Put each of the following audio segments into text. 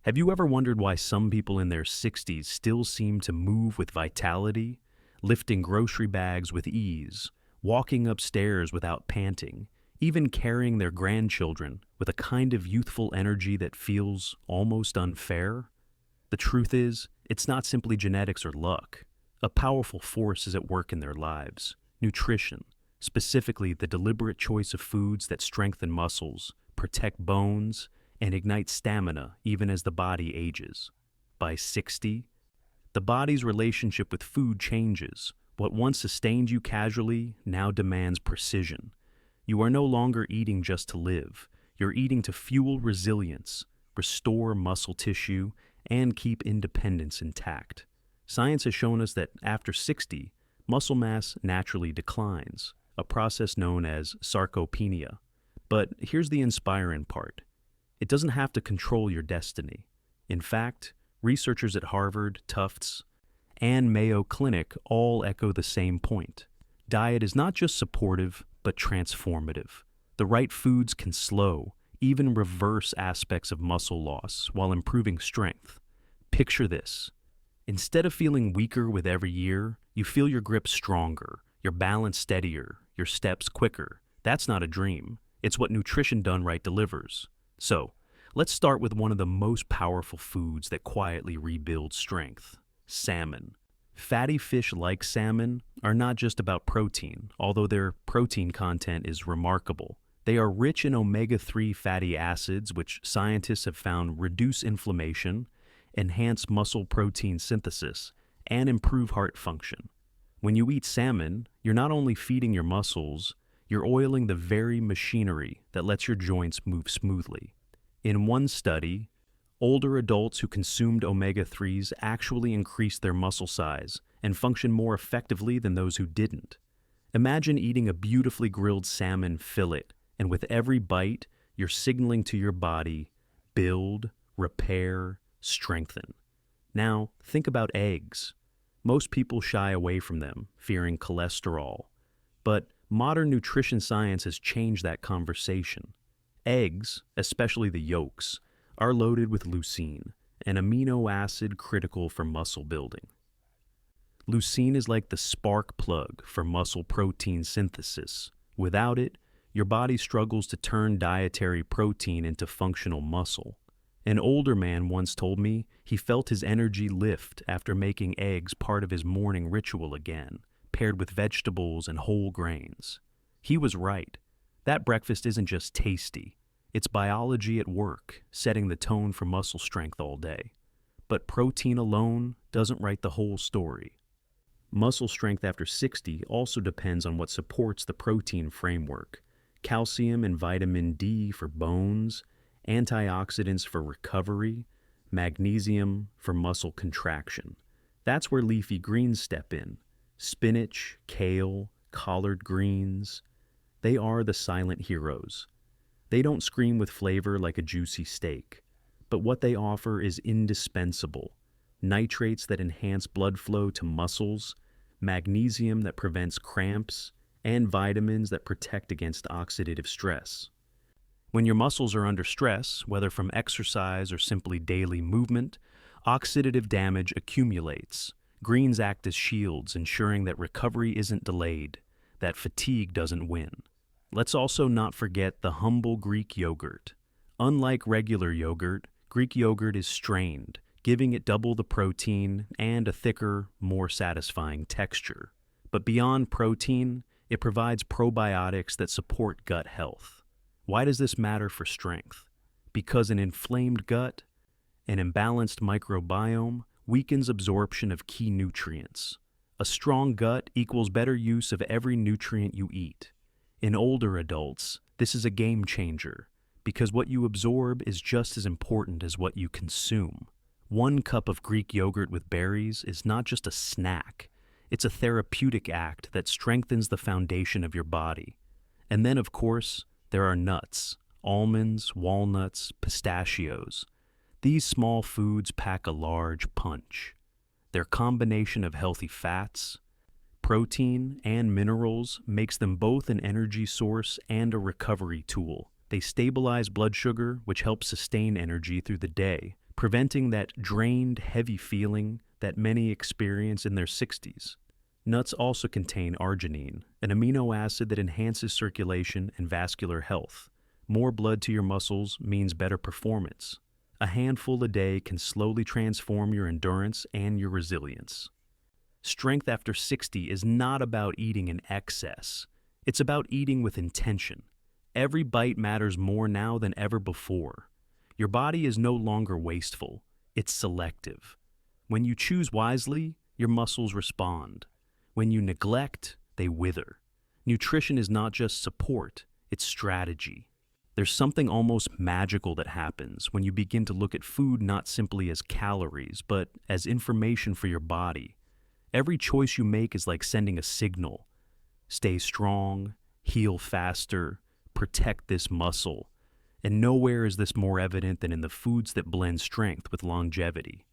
Have you ever wondered why some people in their 60s still seem to move with vitality, lifting grocery bags with ease, walking upstairs without panting, even carrying their grandchildren with a kind of youthful energy that feels almost unfair? The truth is, it's not simply genetics or luck. A powerful force is at work in their lives: nutrition, specifically the deliberate choice of foods that strengthen muscles, protect bones, and ignite stamina even as the body ages. By 60, the body's relationship with food changes. What once sustained you casually now demands precision. You are no longer eating just to live. You're eating to fuel resilience, restore muscle tissue, and keep independence intact. Science has shown us that after 60, muscle mass naturally declines, a process known as sarcopenia. But here's the inspiring part. It doesn't have to control your destiny. In fact, researchers at Harvard, Tufts, and Mayo Clinic all echo the same point. Diet is not just supportive, but transformative. The right foods can slow, even reverse aspects of muscle loss while improving strength. Picture this. Instead of feeling weaker with every year, you feel your grip stronger, your balance steadier, your steps quicker. That's not a dream. It's what nutrition done right delivers. So, let's start with one of the most powerful foods that quietly rebuild strength: salmon. Fatty fish like salmon are not just about protein, although their protein content is remarkable. They are rich in omega-3 fatty acids, which scientists have found reduce inflammation, enhance muscle protein synthesis, and improve heart function. When you eat salmon, you're not only feeding your muscles, you're oiling the very machinery that lets your joints move smoothly. In one study, older adults who consumed omega-3s actually increased their muscle size and functioned more effectively than those who didn't. Imagine eating a beautifully grilled salmon fillet, and with every bite, you're signaling to your body, build, repair, strengthen. Now, think about eggs. Most people shy away from them, fearing cholesterol. But modern nutrition science has changed that conversation. Eggs, especially the yolks, are loaded with leucine, an amino acid critical for muscle building. Leucine is like the spark plug for muscle protein synthesis. Without it, your body struggles to turn dietary protein into functional muscle. An older man once told me he felt his energy lift after making eggs part of his morning ritual again, paired with vegetables and whole grains. He was right. That breakfast isn't just tasty. It's biology at work, setting the tone for muscle strength all day. But protein alone doesn't write the whole story. Muscle strength after 60 also depends on what supports the protein framework: calcium and vitamin D for bones, antioxidants for recovery, magnesium for muscle contraction. That's where leafy greens step in. Spinach, kale, collard greens. They are the silent heroes. They don't scream with flavor like a juicy steak, but what they offer is indispensable: nitrates that enhance blood flow to muscles, magnesium that prevents cramps, and vitamins that protect against oxidative stress. When your muscles are under stress, whether from exercise or simply daily movement, oxidative damage accumulates. Greens act as shields, ensuring that recovery isn't delayed, that fatigue doesn't win. Let's also not forget the humble Greek yogurt. Unlike regular yogurt, Greek yogurt is strained, giving it double the protein and a thicker, more satisfying texture. But beyond protein, it provides probiotics that support gut health. Why does this matter for strength? Because an inflamed gut, an imbalanced microbiome, weakens absorption of key nutrients. A strong gut equals better use of every nutrient you eat. In older adults, this is a game changer, because what you absorb is just as important as what you consume. 1 cup of Greek yogurt with berries is not just a snack. It's a therapeutic act that strengthens the foundation of your body. And then, of course, there are nuts: almonds, walnuts, pistachios. These small foods pack a large punch. Their combination of healthy fats, protein, and minerals makes them both an energy source and a recovery tool. They stabilize blood sugar, which helps sustain energy through the day, preventing that drained, heavy feeling that many experience in their 60s. Nuts also contain arginine, an amino acid that enhances circulation and vascular health. More blood to your muscles means better performance. A handful a day can slowly transform your endurance and your resilience. Strength after 60 is not about eating in excess. It's about eating with intention. Every bite matters more now than ever before. Your body is no longer wasteful. It's selective. When you choose wisely, your muscles respond. When you neglect, they wither. Nutrition is not just support, it's strategy. There's something almost magical that happens when you begin to look at food not simply as calories, but as information for your body. Every choice you make is like sending a signal. Stay strong, heal faster, protect this muscle. And nowhere is this more evident than in the foods that blend strength with longevity.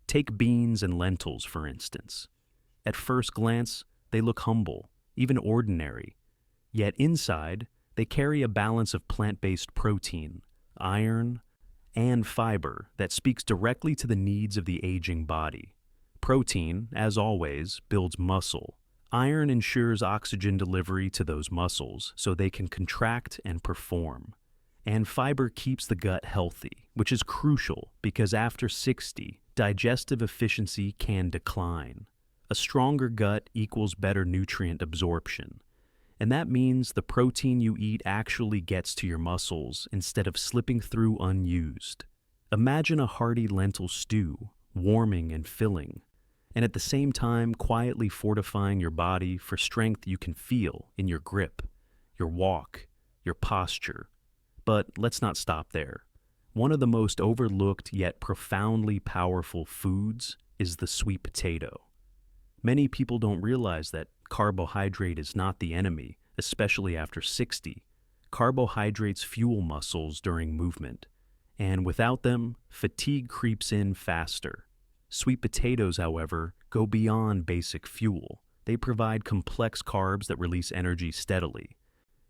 Take beans and lentils, for instance. At first glance, they look humble, even ordinary. Yet inside, they carry a balance of plant-based protein, iron, and fiber that speaks directly to the needs of the aging body. Protein, as always, builds muscle. Iron ensures oxygen delivery to those muscles so they can contract and perform. And fiber keeps the gut healthy, which is crucial because after 60, digestive efficiency can decline. A stronger gut equals better nutrient absorption. And that means the protein you eat actually gets to your muscles instead of slipping through unused. Imagine a hearty lentil stew, warming and filling, and at the same time quietly fortifying your body for strength you can feel in your grip, your walk, your posture. But let's not stop there. One of the most overlooked yet profoundly powerful foods is the sweet potato. Many people don't realize that carbohydrate is not the enemy, especially after 60. Carbohydrates fuel muscles during movement, and without them, fatigue creeps in faster. Sweet potatoes, however, go beyond basic fuel. They provide complex carbs that release energy steadily,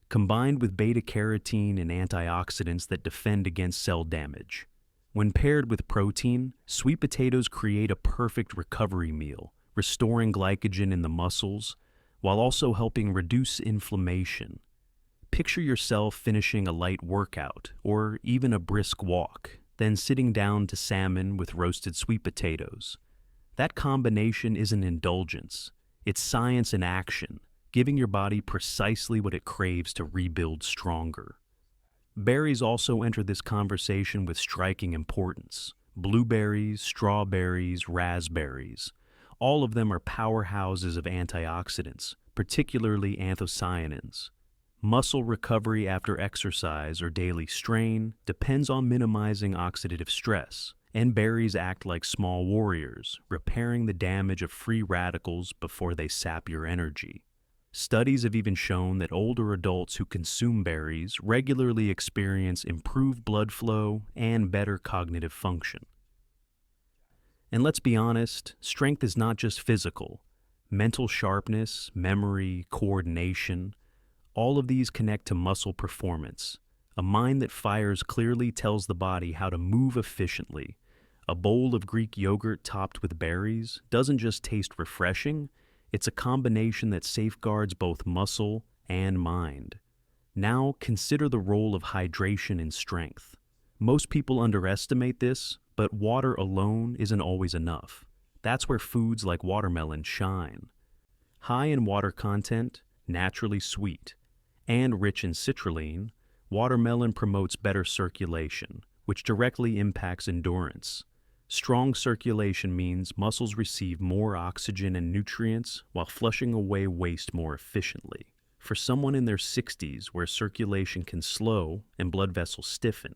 combined with beta-carotene and antioxidants that defend against cell damage. When paired with protein, sweet potatoes create a perfect recovery meal, restoring glycogen in the muscles, while also helping reduce inflammation. Picture yourself finishing a light workout, or even a brisk walk, then sitting down to salmon with roasted sweet potatoes. That combination isn't indulgence, it's science in action, giving your body precisely what it craves to rebuild stronger. Berries also enter this conversation with striking importance. Blueberries, strawberries, raspberries. All of them are powerhouses of antioxidants, particularly anthocyanins. Muscle recovery after exercise or daily strain depends on minimizing oxidative stress, and berries act like small warriors, repairing the damage of free radicals before they sap your energy. Studies have even shown that older adults who consume berries regularly experience improved blood flow and better cognitive function. And let's be honest, strength is not just physical. Mental sharpness, memory, coordination, all of these connect to muscle performance. A mind that fires clearly tells the body how to move efficiently. A bowl of Greek yogurt topped with berries doesn't just taste refreshing, it's a combination that safeguards both muscle and mind. Now consider the role of hydration in strength. Most people underestimate this, but water alone isn't always enough. That's where foods like watermelon shine. High in water content, naturally sweet, and rich in citrulline, watermelon promotes better circulation, which directly impacts endurance. Strong circulation means muscles receive more oxygen and nutrients while flushing away waste more efficiently. For someone in their 60s where circulation can slow and blood vessels stiffen,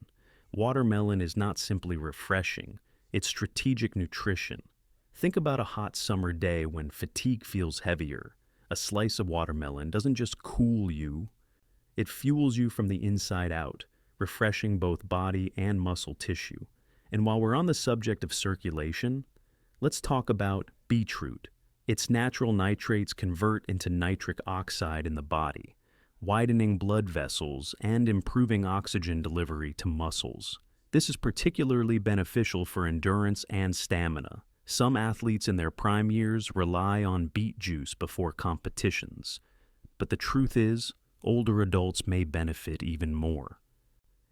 watermelon is not simply refreshing, it's strategic nutrition. Think about a hot summer day when fatigue feels heavier. A slice of watermelon doesn't just cool you, it fuels you from the inside out, refreshing both body and muscle tissue. And while we're on the subject of circulation, let's talk about beetroot. Its natural nitrates convert into nitric oxide in the body, widening blood vessels and improving oxygen delivery to muscles. This is particularly beneficial for endurance and stamina. Some athletes in their prime years rely on beet juice before competitions. But the truth is, older adults may benefit even more.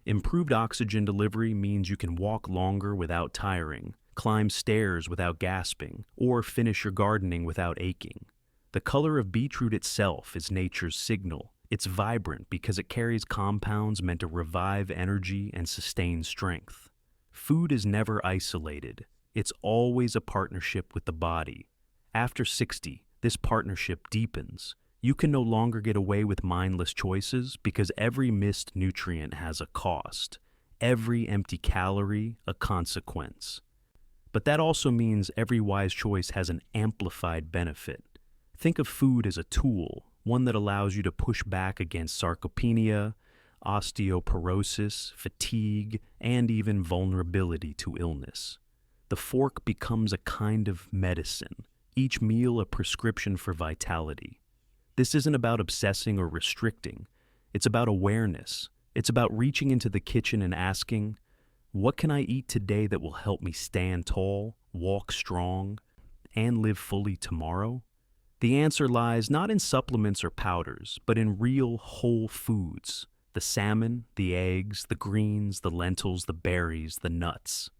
Improved oxygen delivery means you can walk longer without tiring, climb stairs without gasping, or finish your gardening without aching. The color of beetroot itself is nature's signal. It's vibrant because it carries compounds meant to revive energy and sustain strength. Food is never isolated. It's always a partnership with the body. After 60, this partnership deepens. You can no longer get away with mindless choices because every missed nutrient has a cost. Every empty calorie, a consequence. But that also means every wise choice has an amplified benefit. Think of food as a tool, one that allows you to push back against sarcopenia, osteoporosis, fatigue, and even vulnerability to illness. The fork becomes a kind of medicine, each meal a prescription for vitality. This isn't about obsessing or restricting. It's about awareness. It's about reaching into the kitchen and asking, what can I eat today that will help me stand tall, walk strong, and live fully tomorrow? The answer lies not in supplements or powders, but in real whole foods. The salmon, the eggs, the greens, the lentils, the berries, the nuts.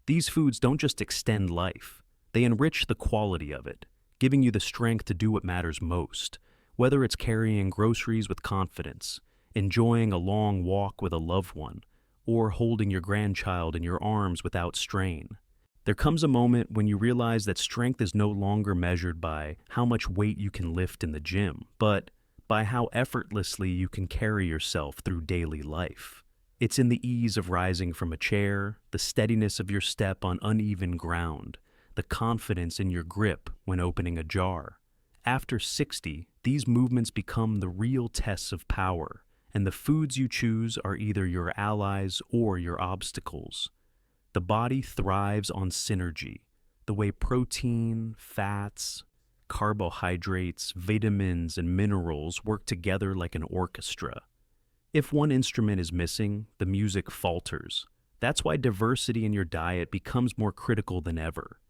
These foods don't just extend life. They enrich the quality of it, giving you the strength to do what matters most. Whether it's carrying groceries with confidence, enjoying a long walk with a loved one, or holding your grandchild in your arms without strain. There comes a moment when you realize that strength is no longer measured by how much weight you can lift in the gym, but by how effortlessly you can carry yourself through daily life. It's in the ease of rising from a chair, the steadiness of your step on uneven ground, the confidence in your grip when opening a jar. After 60, these movements become the real tests of power, and the foods you choose are either your allies or your obstacles. The body thrives on synergy, the way protein, fats, carbohydrates, vitamins, and minerals work together like an orchestra. If one instrument is missing, the music falters. That's why diversity in your diet becomes more critical than ever.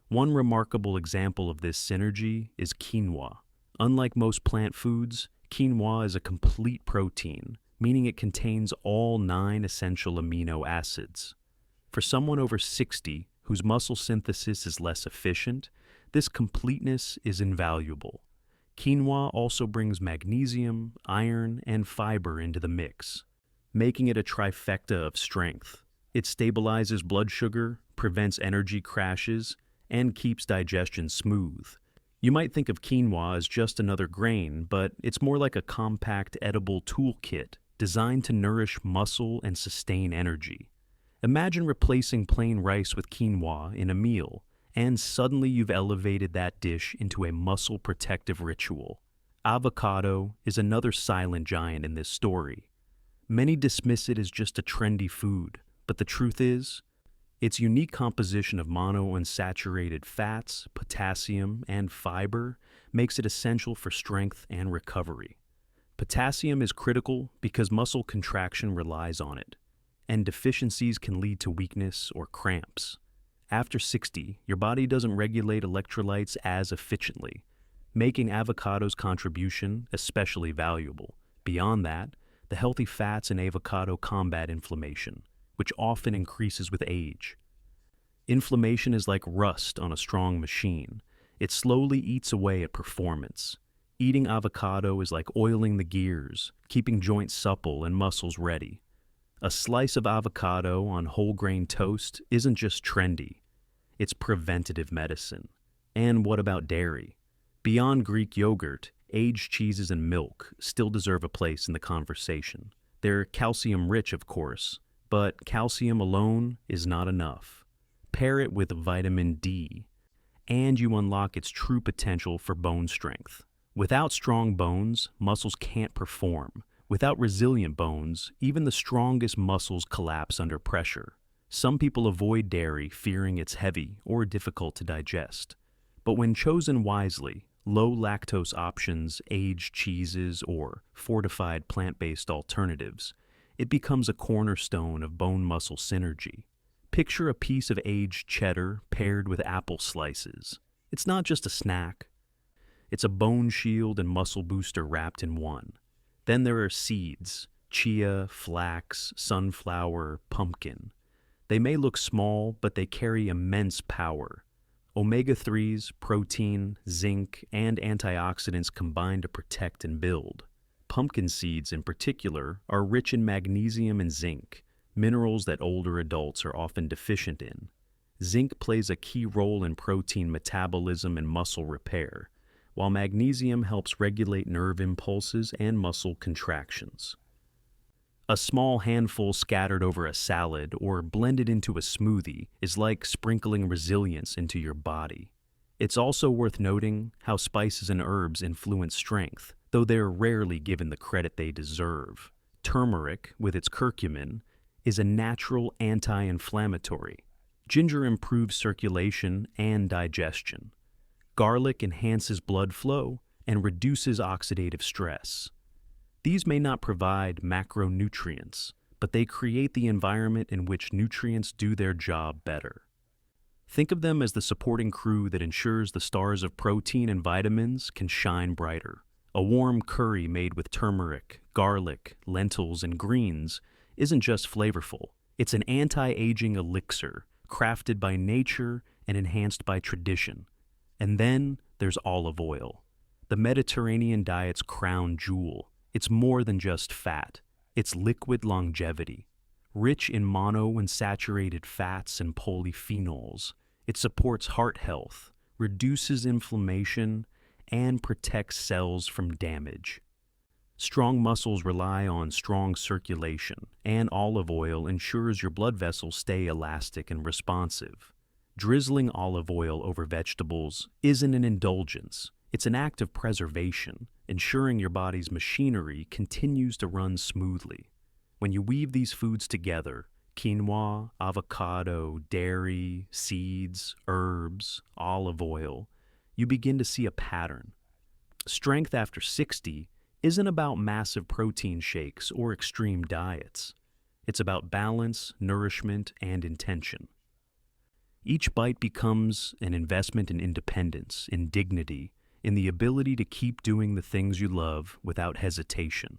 One remarkable example of this synergy is quinoa. Unlike most plant foods, quinoa is a complete protein, meaning it contains all 9 essential amino acids. For someone over 60 whose muscle synthesis is less efficient, this completeness is invaluable. Quinoa also brings magnesium, iron, and fiber into the mix, making it a trifecta of strength. It stabilizes blood sugar, prevents energy crashes, and keeps digestion smooth. You might think of quinoa as just another grain, but it's more like a compact edible toolkit designed to nourish muscle and sustain energy. Imagine replacing plain rice with quinoa in a meal, and suddenly you've elevated that dish into a muscle-protective ritual. Avocado is another silent giant in this story. Many dismiss it as just a trendy food, but the truth is, its unique composition of monounsaturated fats, potassium, and fiber makes it essential for strength and recovery. Potassium is critical because muscle contraction relies on it, and deficiencies can lead to weakness or cramps. After 60, your body doesn't regulate electrolytes as efficiently, making avocado's contribution especially valuable. Beyond that, the healthy fats in avocado combat inflammation, which often increases with age. Inflammation is like rust on a strong machine. It slowly eats away at performance. Eating avocado is like oiling the gears, keeping joints supple and muscles ready. A slice of avocado on whole grain toast isn't just trendy, it's preventative medicine. And what about dairy? Beyond Greek yogurt, aged cheeses and milk still deserve a place in the conversation. They're calcium-rich, of course, but calcium alone is not enough. Pair it with vitamin D, and you unlock its true potential for bone strength. Without strong bones, muscles can't perform. Without resilient bones, even the strongest muscles collapse under pressure. Some people avoid dairy, fearing it's heavy or difficult to digest. But when chosen wisely, low-lactose options, aged cheeses, or fortified plant-based alternatives, it becomes a cornerstone of bone-muscle synergy. Picture a piece of aged cheddar paired with apple slices. It's not just a snack. It's a bone shield and muscle booster wrapped in one. Then there are seeds: chia, flax, sunflower, pumpkin. They may look small, but they carry immense power. Omega-3s, protein, zinc, and antioxidants combine to protect and build. Pumpkin seeds, in particular, are rich in magnesium and zinc, minerals that older adults are often deficient in. Zinc plays a key role in protein metabolism and muscle repair, while magnesium helps regulate nerve impulses and muscle contractions. A small handful scattered over a salad or blended into a smoothie is like sprinkling resilience into your body. It's also worth noting how spices and herbs influence strength, though they're rarely given the credit they deserve. Turmeric, with its curcumin, is a natural anti-inflammatory. Ginger improves circulation and digestion. Garlic enhances blood flow and reduces oxidative stress. These may not provide macronutrients, but they create the environment in which nutrients do their job better. Think of them as the supporting crew that ensures the stars of protein and vitamins can shine brighter. A warm curry made with turmeric, garlic, lentils, and greens isn't just flavorful. It's an anti-aging elixir, crafted by nature and enhanced by tradition. And then there's olive oil, the Mediterranean diet's crown jewel. It's more than just fat. It's liquid longevity. Rich in monounsaturated fats and polyphenols, it supports heart health, reduces inflammation, and protects cells from damage. Strong muscles rely on strong circulation, and olive oil ensures your blood vessels stay elastic and responsive. Drizzling olive oil over vegetables isn't an indulgence. It's an act of preservation, ensuring your body's machinery continues to run smoothly. When you weave these foods together, quinoa, avocado, dairy, seeds, herbs, olive oil, you begin to see a pattern. Strength after 60 isn't about massive protein shakes or extreme diets. It's about balance, nourishment, and intention. Each bite becomes an investment in independence, in dignity, in the ability to keep doing the things you love without hesitation.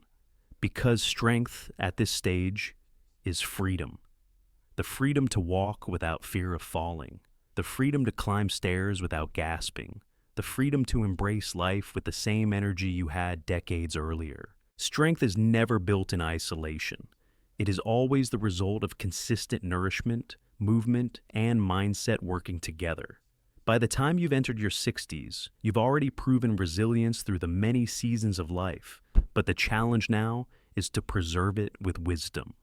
Because strength at this stage is freedom. The freedom to walk without fear of falling. The freedom to climb stairs without gasping. The freedom to embrace life with the same energy you had decades earlier. Strength is never built in isolation. It is always the result of consistent nourishment, movement, and mindset working together. By the time you've entered your 60s, you've already proven resilience through the many seasons of life, but the challenge now is to preserve it with wisdom.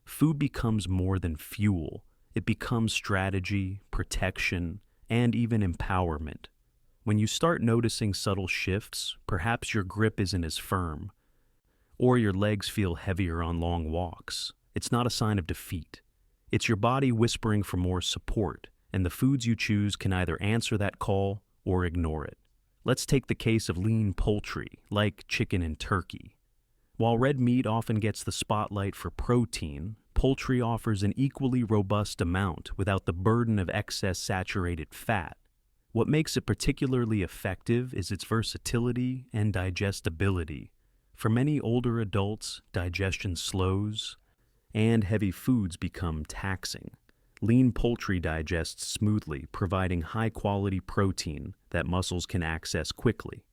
Food becomes more than fuel. It becomes strategy, protection, and even empowerment. When you start noticing subtle shifts, perhaps your grip isn't as firm, or your legs feel heavier on long walks, it's not a sign of defeat. It's your body whispering for more support, and the foods you choose can either answer that call or ignore it. Let's take the case of lean poultry, like chicken and turkey. While red meat often gets the spotlight for protein, poultry offers an equally robust amount without the burden of excess saturated fat. What makes it particularly effective is its versatility and digestibility. For many older adults, digestion slows, and heavy foods become taxing. Lean poultry digests smoothly, providing high-quality protein that muscles can access quickly.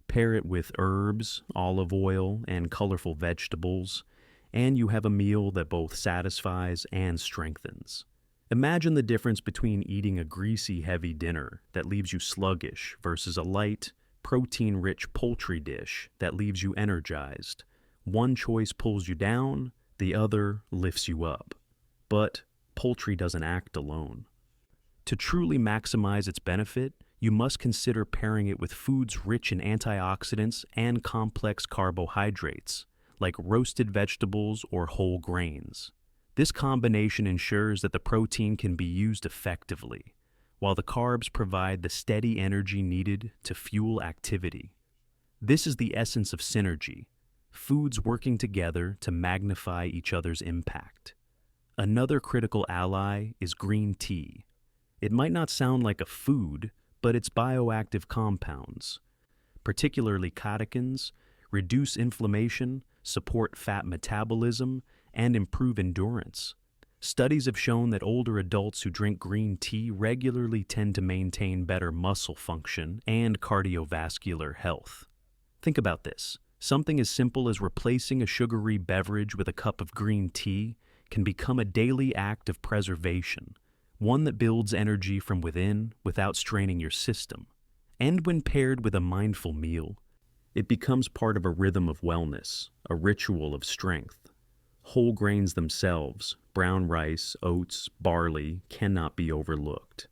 Pair it with herbs, olive oil, and colorful vegetables, and you have a meal that both satisfies and strengthens. Imagine the difference between eating a greasy, heavy dinner that leaves you sluggish versus a light, protein-rich poultry dish that leaves you energized. One choice pulls you down, the other lifts you up. But poultry doesn't act alone. To truly maximize its benefit, you must consider pairing it with foods rich in antioxidants and complex carbohydrates, like roasted vegetables or whole grains. This combination ensures that the protein can be used effectively, while the carbs provide the steady energy needed to fuel activity. This is the essence of synergy, foods working together to magnify each other's impact. Another critical ally is green tea. It might not sound like a food, but its bioactive compounds, particularly catechins, reduce inflammation, support fat metabolism, and improve endurance. Studies have shown that older adults who drink green tea regularly tend to maintain better muscle function and cardiovascular health. Think about this. Something as simple as replacing a sugary beverage with a cup of green tea can become a daily act of preservation, one that builds energy from within without straining your system. And when paired with a mindful meal, it becomes part of a rhythm of wellness, a ritual of strength. Whole grains themselves, brown rice, oats, barley, cannot be overlooked.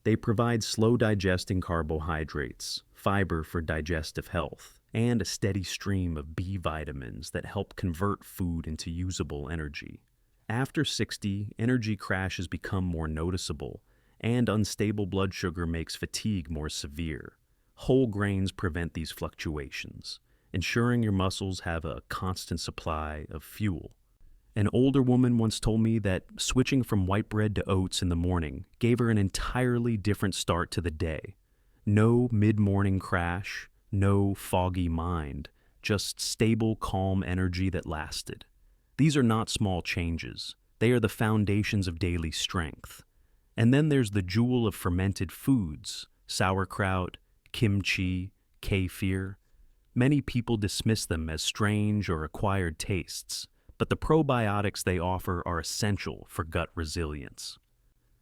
They provide slow-digesting carbohydrates, fiber for digestive health, and a steady stream of B vitamins that help convert food into usable energy. After 60, energy crashes become more noticeable, and unstable blood sugar makes fatigue more severe. Whole grains prevent these fluctuations, ensuring your muscles have a constant supply of fuel. An older woman once told me that switching from white bread to oats in the morning gave her an entirely different start to the day. No mid-morning crash, no foggy mind, just stable, calm energy that lasted. These are not small changes. They are the foundations of daily strength. And then there's the jewel of fermented foods, sauerkraut, kimchi, kefir. Many people dismiss them as strange or acquired tastes, but the probiotics they offer are essential for gut resilience.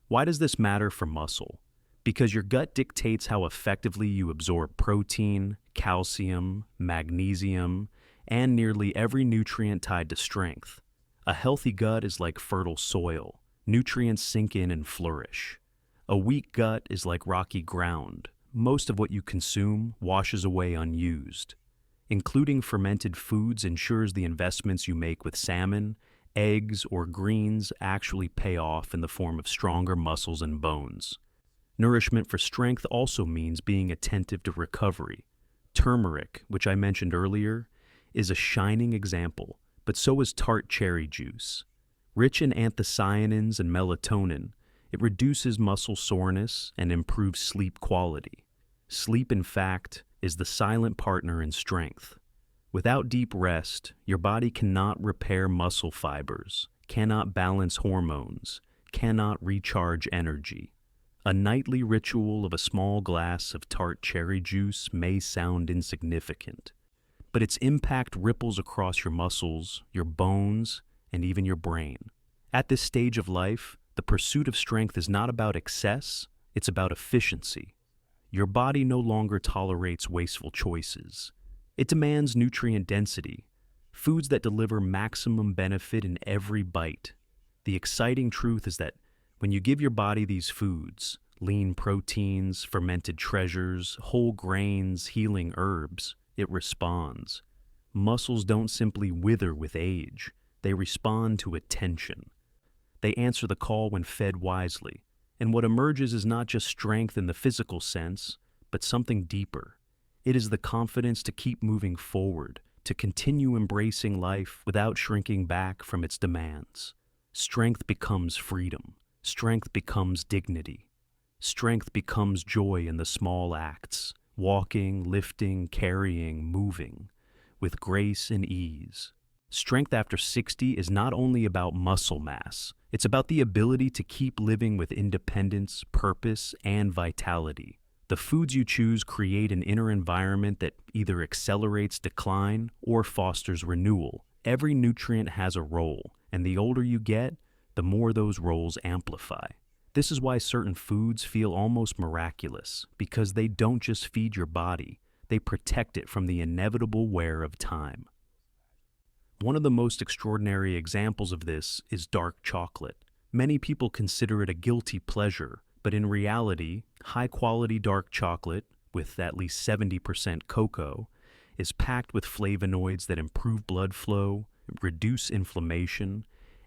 Why does this matter for muscle? Because your gut dictates how effectively you absorb protein, calcium, magnesium, and nearly every nutrient tied to strength. A healthy gut is like fertile soil. Nutrients sink in and flourish. A weak gut is like rocky ground. Most of what you consume washes away unused. Including fermented foods ensures the investments you make with salmon, eggs, or greens actually pay off in the form of stronger muscles and bones. Nourishment for strength also means being attentive to recovery. Turmeric, which I mentioned earlier, is a shining example, but so is tart cherry juice. Rich in anthocyanins and melatonin, it reduces muscle soreness and improves sleep quality. Sleep, in fact, is the silent partner in strength. Without deep rest, your body cannot repair muscle fibers, cannot balance hormones, cannot recharge energy. A nightly ritual of a small glass of tart cherry juice may sound insignificant, but its impact ripples across your muscles, your bones, and even your brain. At this stage of life, the pursuit of strength is not about excess, it's about efficiency. Your body no longer tolerates wasteful choices. It demands nutrient density, foods that deliver maximum benefit in every bite. The exciting truth is that when you give your body these foods, lean proteins, fermented treasures, whole grains, healing herbs, it responds. Muscles don't simply wither with age, they respond to attention. They answer the call when fed wisely, and what emerges is not just strength in the physical sense, but something deeper. It is the confidence to keep moving forward, to continue embracing life without shrinking back from its demands. Strength becomes freedom. Strength becomes dignity. Strength becomes joy in the small acts, walking, lifting, carrying, moving, with grace and ease. Strength after 60 is not only about muscle mass, it's about the ability to keep living with independence, purpose, and vitality. The foods you choose create an inner environment that either accelerates decline or fosters renewal. Every nutrient has a role, and the older you get, the more those roles amplify. This is why certain foods feel almost miraculous, because they don't just feed your body, they protect it from the inevitable wear of time. One of the most extraordinary examples of this is dark chocolate. Many people consider it a guilty pleasure, but in reality, high-quality dark chocolate, with at least 70% cocoa, is packed with flavonoids that improve blood flow, reduce inflammation,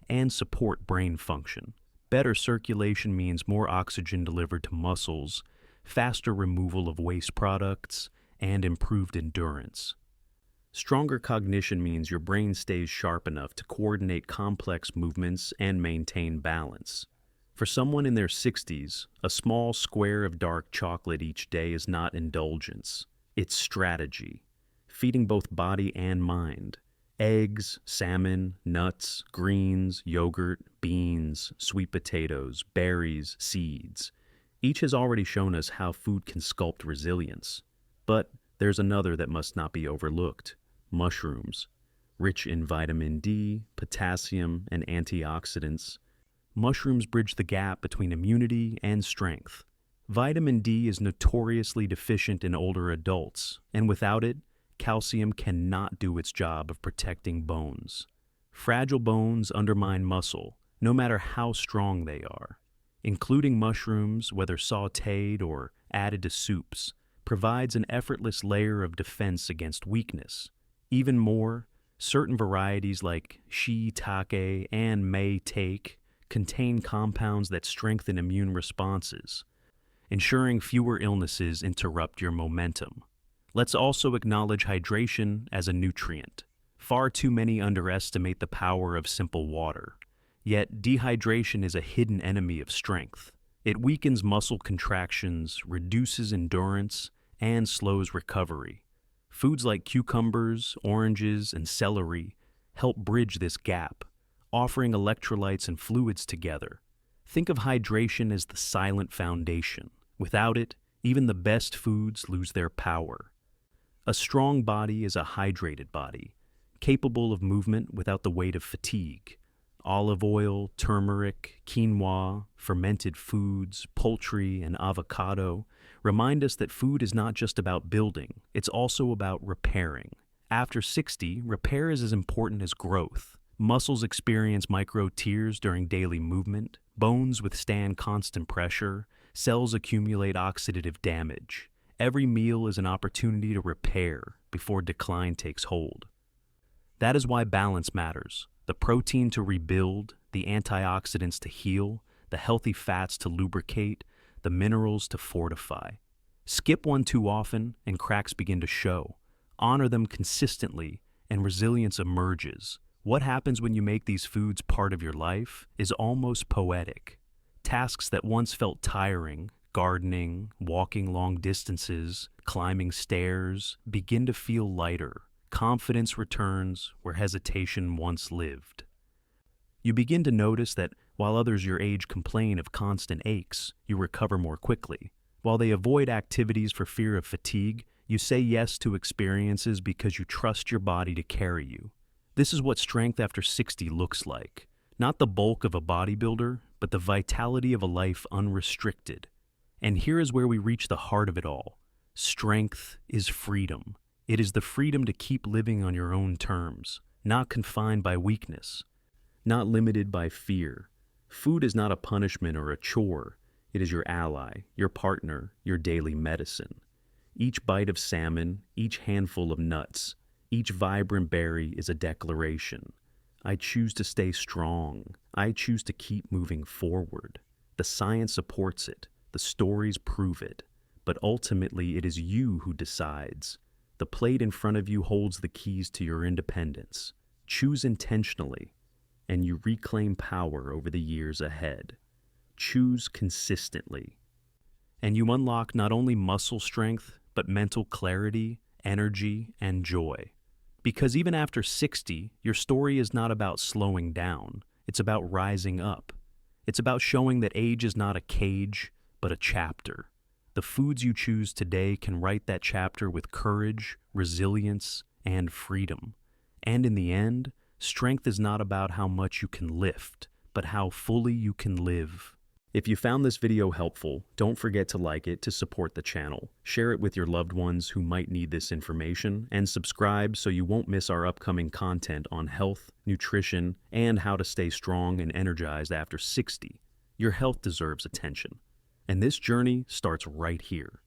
and support brain function. Better circulation means more oxygen delivered to muscles, faster removal of waste products, and improved endurance. Stronger cognition means your brain stays sharp enough to coordinate complex movements and maintain balance. For someone in their 60s, a small square of dark chocolate each day is not indulgence, it's strategy, feeding both body and mind. Eggs, salmon, nuts, greens, yogurt, beans, sweet potatoes, berries, seeds. Each has already shown us how food can sculpt resilience. But there's another that must not be overlooked: mushrooms. Rich in vitamin D, potassium, and antioxidants, mushrooms bridge the gap between immunity and strength. Vitamin D is notoriously deficient in older adults, and without it, calcium cannot do its job of protecting bones. Fragile bones undermine muscle, no matter how strong they are. Including mushrooms, whether sautéed or added to soups, provides an effortless layer of defense against weakness. Even more, certain varieties like shiitake and maitake contain compounds that strengthen immune responses, ensuring fewer illnesses interrupt your momentum. Let's also acknowledge hydration as a nutrient. Far too many underestimate the power of simple water. Yet dehydration is a hidden enemy of strength. It weakens muscle contractions, reduces endurance, and slows recovery. Foods like cucumbers, oranges, and celery help bridge this gap, offering electrolytes and fluids together. Think of hydration as the silent foundation. Without it, even the best foods lose their power. A strong body is a hydrated body, capable of movement without the weight of fatigue. Olive oil, turmeric, quinoa, fermented foods, poultry, and avocado remind us that food is not just about building, it's also about repairing. After 60, repair is as important as growth. Muscles experience micro tears during daily movement, bones withstand constant pressure, cells accumulate oxidative damage. Every meal is an opportunity to repair before decline takes hold. That is why balance matters. The protein to rebuild, the antioxidants to heal, the healthy fats to lubricate, the minerals to fortify. Skip one too often and cracks begin to show. Honor them consistently and resilience emerges. What happens when you make these foods part of your life is almost poetic. Tasks that once felt tiring, gardening, walking long distances, climbing stairs, begin to feel lighter. Confidence returns where hesitation once lived. You begin to notice that while others your age complain of constant aches, you recover more quickly. While they avoid activities for fear of fatigue, you say yes to experiences because you trust your body to carry you. This is what strength after 60 looks like. Not the bulk of a bodybuilder, but the vitality of a life unrestricted. And here is where we reach the heart of it all. Strength is freedom. It is the freedom to keep living on your own terms, not confined by weakness, not limited by fear. Food is not a punishment or a chore. It is your ally, your partner, your daily medicine. Each bite of salmon, each handful of nuts, each vibrant berry is a declaration. I choose to stay strong. I choose to keep moving forward. The science supports it. The stories prove it. But ultimately, it is you who decides. The plate in front of you holds the keys to your independence. Choose intentionally, and you reclaim power over the years ahead. Choose consistently, and you unlock not only muscle strength, but mental clarity, energy, and joy. Because even after 60, your story is not about slowing down. It's about rising up. It's about showing that age is not a cage, but a chapter. The foods you choose today can write that chapter with courage, resilience, and freedom. And in the end, strength is not about how much you can lift, but how fully you can live. If you found this video helpful, don't forget to like it to support the channel. Share it with your loved ones who might need this information, and subscribe so you won't miss our upcoming content on health, nutrition, and how to stay strong and energized after 60. Your health deserves attention. And this journey starts right here.